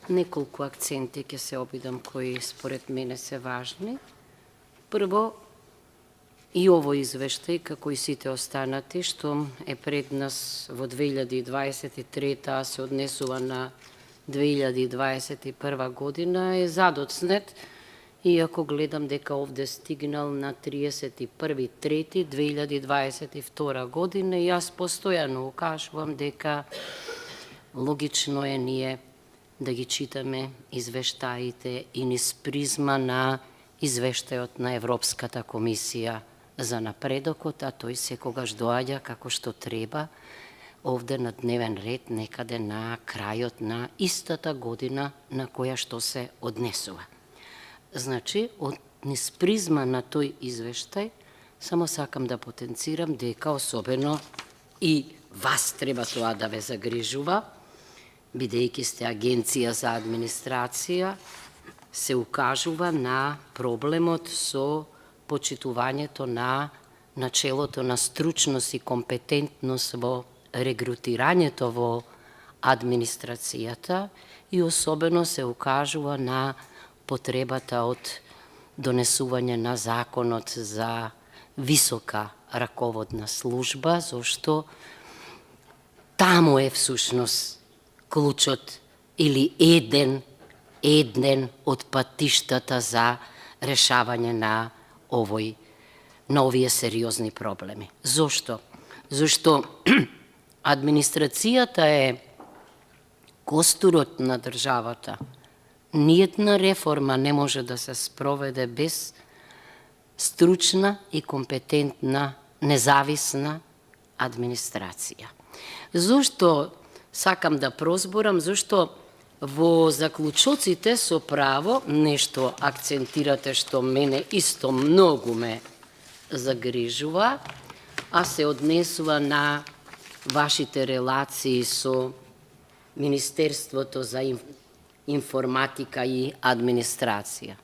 Неколку акценти ќе се обидам кои според мене се важни. Прво, и овој извештај, како и сите останати, што е пред нас во 2023, а се однесува на 2021 година, е задоцнет, иако гледам дека овде стигнал на 31.3.2022 година, и јас постојано укажувам дека логично е ние да ги читаме извештаите и низ призма на извештајот на Европската комисија за напредокот, а тој секогаш доаѓа како што треба овде на дневен ред некаде на крајот на истата година на која што се однесува. Значи, низ призма на тој извештај, само сакам да потенцирам дека особено и вас треба тоа да ве загрижува, бидејќи сте агенција за администрација, се укажува на проблемот со почитувањето на начелото на стручност и компетентност во регрутирањето во администрацијата и особено се укажува на потребата од донесување на законот за висока раководна служба, зашто таму е всушност клучот или еден од патиштата за решавање на овие сериозни проблеми. Зошто? Зашто администрацијата е костурот на државата. Ниедна реформа не може да се спроведе без стручна и компетентна, независна администрација. Зошто сакам да прозборам? Зашто во заклучоците со право нешто акцентирате што мене исто многу ме загрижува, а се однесува на вашите релации со Министерството за информатика и администрација.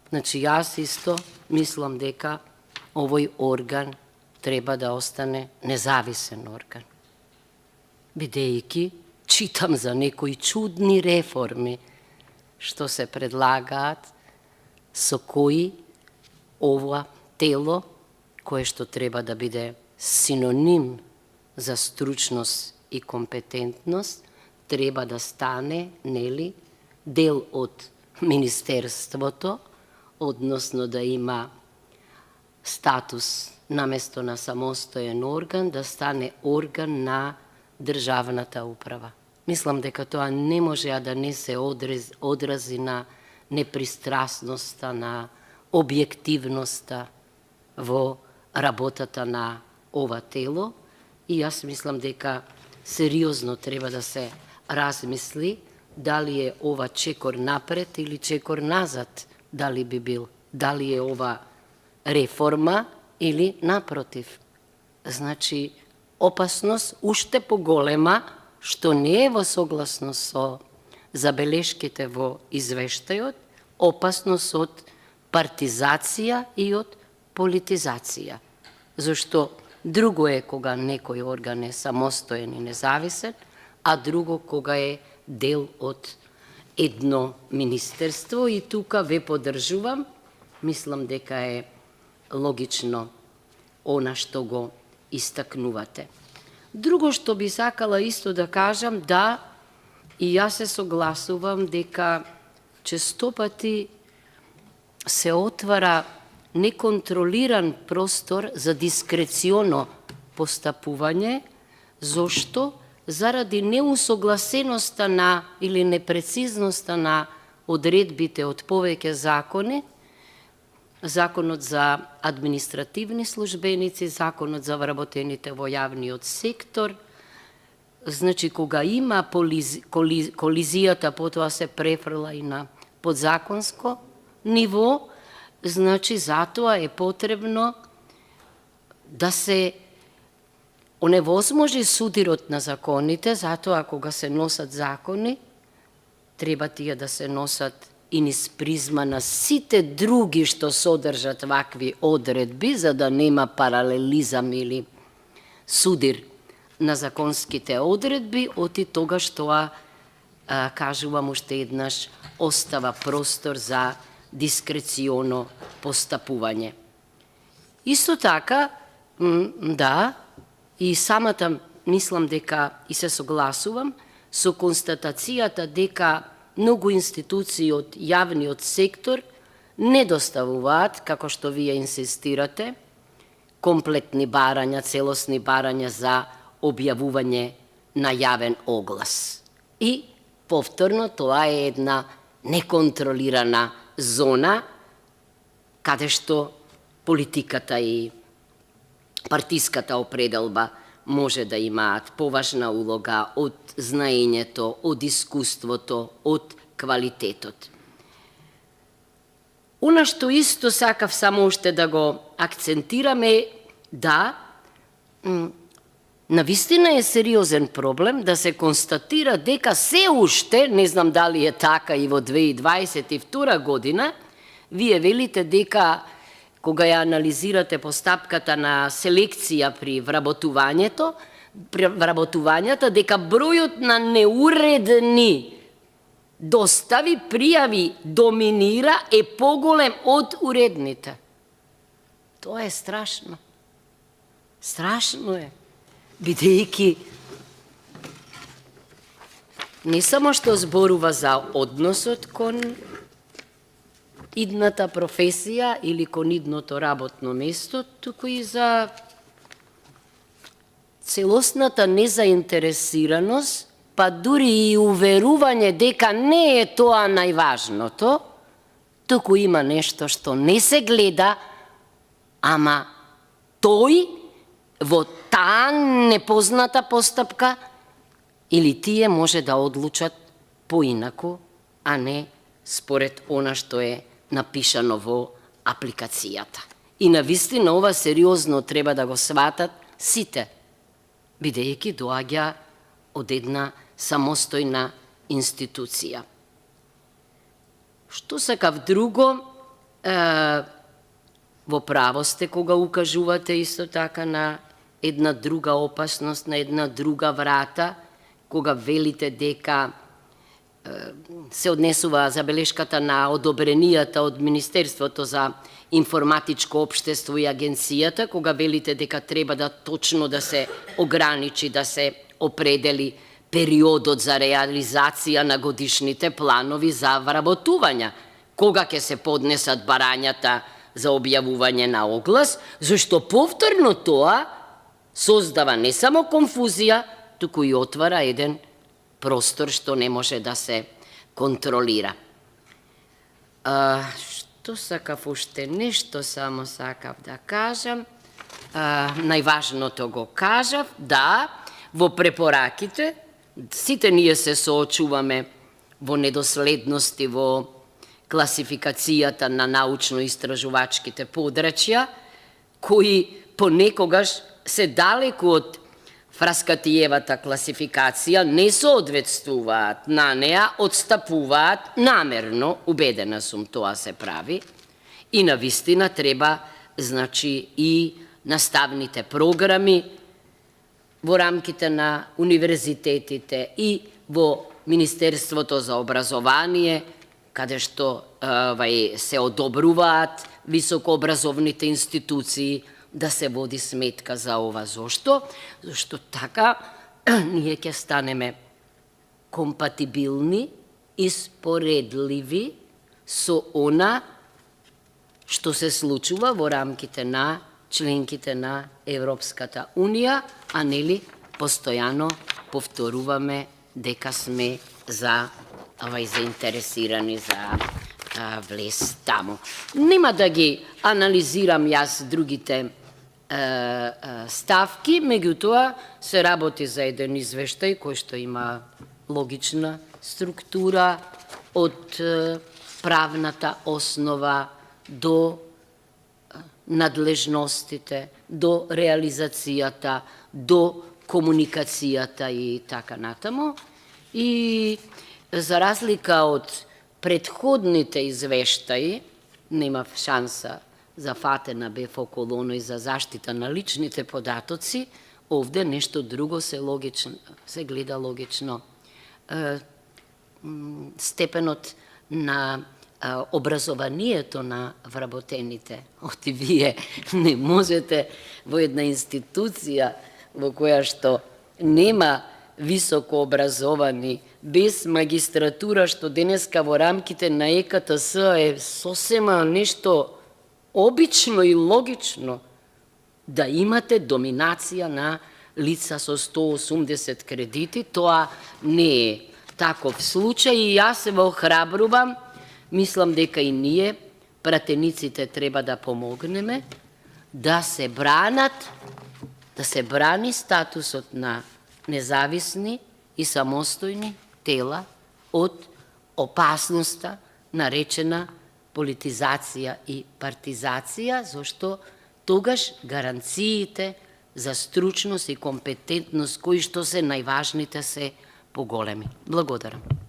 Значи, јас исто мислам дека овој орган треба да остане независен орган, бидејќи читам за некои чудни реформи што се предлагаат, со кои ова тело, кое што треба да биде синоним за стручност и компетентност, треба да стане, нели, дел од Министерството, односно да има статус наместо на самостоен орган, да стане орган на државната управа. Мислам дека тоа не може да не се одрази на непристрасноста, на објективноста во работата на ова тело, и јас мислам дека сериозно треба да се размисли дали е ова чекор напред или чекор назад, дали би бил, дали е ова реформа или напротив. Значи, опасност уште поголема, што не е во согласност со забелешките во извештајот, опасност од партизација и од политизација. Зашто друго е кога некој орган е самостоен и независен, а друго кога е дел од едно министерство, и тука ве поддржувам, мислам дека е логично она што го истакнувате. Друго што би сакала исто да кажам, да, и јас се согласувам дека честопати се отвара неконтролиран простор за дискреционо постапување, зошто заради неусогласеноста на или непрецизноста на одредбите од повеќе закони, Законот за административни службеници, Законот за вработените во јавниот сектор. Значи, кога има колизијата, потоа се префрла и на подзаконско ниво, значи, затоа е потребно да се оневозможи судирот на законите, затоа кога се носат закони, треба тие да се носат и низ призма на сите други што содржат вакви одредби, за да нема паралелизам или судир на законските одредби, оти тогаш тоа кажувам уште еднаш, остава простор за дискреционо постапување. Исто така, да, и самата мислам дека и се согласувам со констатацијата дека многу институции од јавниот сектор не доставуваат, како што вие инсистирате, комплетни барања, целосни барања за објавување на јавен оглас. И повторно тоа е една неконтролирана зона каде што политиката и партиската определба може да имаат поважна улога од знаењето, од искуството, од квалитетот. Она што исто сакав само уште да го акцентираме, да, навистина е сериозен проблем да се констатира дека се уште, не знам дали е така и во 2022 година, вие велите дека кога ја анализирате постапката на селекција при вработувањата, дека бројот на неуредни достави, пријави доминира, е поголем од уредните. Тоа е страшно. Страшно е. Бидејќи не само што зборува за односот кон идната професија или кон идното работно место, туку и за целосната незаинтересираност, па дури и уверување дека не е тоа најважното, туку има нешто што не се гледа, ама тој во таа непозната постапка или тие може да одлучат поинаку, а не според она што е напишано во апликацијата. И навистина ова сериозно треба да го сватат сите, бидејќи доаѓа од една самостојна институција. Што сакав друго, во право сте кога укажувате исто така на една друга опасност, на една друга врата, кога велите дека се однесува забелешката на одобренијата од Министерството за информатичко општество и агенцијата, кога велите дека треба да точно да се ограничи, да се определи периодот за реализација на годишните планови за вработувања, кога ќе се поднесат барањата за објавување на оглас, зашто повторно тоа создава не само конфузија, туку и отвара еден простор што не може да се контролира. Што сакав уште нешто само сакав да кажам, најважното го кажав, да, во препораките, сите ние се соочуваме во недоследности во класификацијата на научно-истражувачките подрачја, кои понекогаш се далеку од Фраскатиевата класификација, не соодветствуваат на неа, одстапуваат намерно, убедена сум тоа се прави, и навистина треба, значи, и наставните програми во рамките на универзитетите и во Министерството за образование, каде што се одобруваат високообразовните институции, да се води сметка за ова. Зошто? Зашто така ние ќе станеме компатибилни и споредливи со она што се случува во рамките на членките на Европската Унија, а нели постојано повторуваме дека сме заинтересирани за влез таму. Нема да ги анализирам јас другите ставки, меѓутоа се работи за еден извештај кој што има логична структура од правната основа до надлежностите, до реализацијата, до комуникацијата и така натаму. И за разлика од предходните извештаи, немав шанса за фатена бев околу и за заштита на личните податоци, овде нешто друго се гледа логично. степенот на образованието на вработените. Оти вие не можете во една институција во која што нема високо образовани, без магистратура, што денеска во рамките на ЕКТС е сосема нешто обично и логично, да имате доминација на лица со 180 кредити. Тоа не е таков случај и јас се во охрабрувам. Мислам дека и ние, пратениците, треба да помогнеме да се брани статусот на независни и самостојни тела од опасноста наречена политизација и партизација, зашто тогаш гаранциите за стручност и компетентност, кои што се најважните, се поголеми. Благодарам.